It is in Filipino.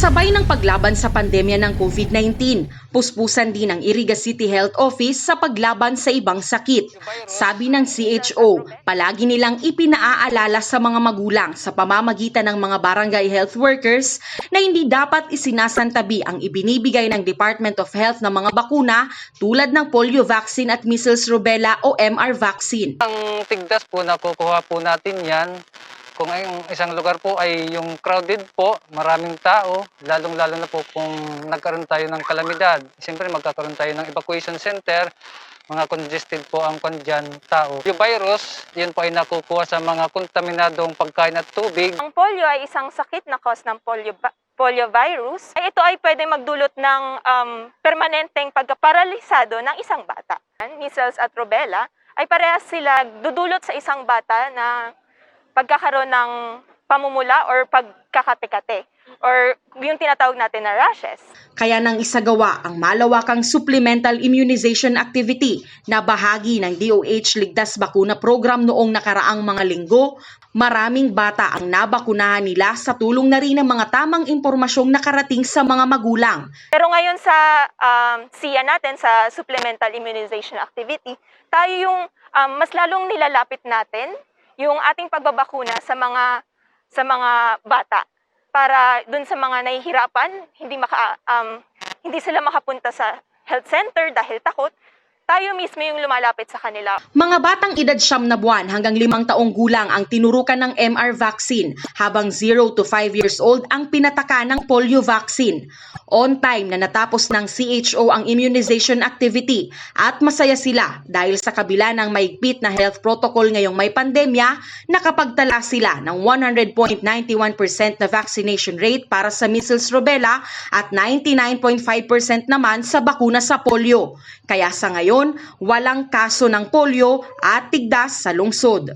Kasabay ng paglaban sa pandemya ng COVID-19, puspusan din ng Iriga City Health Office sa paglaban sa ibang sakit. Sabi ng CHO, palagi nilang ipinaaalala sa mga magulang sa pamamagitan ng mga barangay health workers na hindi dapat isinasantabi ang ibinibigay ng Department of Health ng mga bakuna tulad ng polio vaccine at measles rubella o MR vaccine. Ang tigdas po, nakukuha po natin yan. Kung ang isang lugar po ay yung crowded po, maraming tao, lalong-lalo na po kung nagkaroon tayo ng kalamidad. Siyempre magkakaroon tayo ng evacuation center, mga congested po ang kandyan tao. Yung virus, yun po ay nakukuha sa mga kontaminadong pagkain at tubig. Ang polio ay isang sakit na cause ng poliovirus. Ito ay pwede magdulot ng permanenteng pagkaparalisado ng isang bata. Measles at rubella ay parehas sila dudulot sa isang bata na pagkakaroon ng pamumula or pagkakate-kate or yung tinatawag natin na rashes. Kaya nang isagawa ang malawakang supplemental immunization activity na bahagi ng DOH Ligtas Bakuna Program noong nakaraang mga linggo, maraming bata ang nabakunahan nila sa tulong na rin ng mga tamang impormasyong nakarating sa mga magulang. Pero ngayon sa SIA natin, sa supplemental immunization activity, tayo yung mas lalong nilalapit natin yung ating pagbabakuna sa mga bata para dun sa mga nahihirapan, hindi sila makapunta sa health center dahil takot. Tayo mismo yung lumalapit sa kanila. Mga batang edad 9 na buwan hanggang 5 taong gulang ang tinurukan ng MR vaccine, habang 0 to 5 years old ang pinataka ng polio vaccine. On time na natapos ng CHO ang immunization activity at masaya sila dahil sa kabila ng maigpit na health protocol ngayong may pandemya, nakapagtala sila ng 100.91% na vaccination rate para sa measles rubella at 99.5% naman sa bakuna sa polio. Kaya sa ngayon, walang kaso ng polio at tigdas sa lungsod.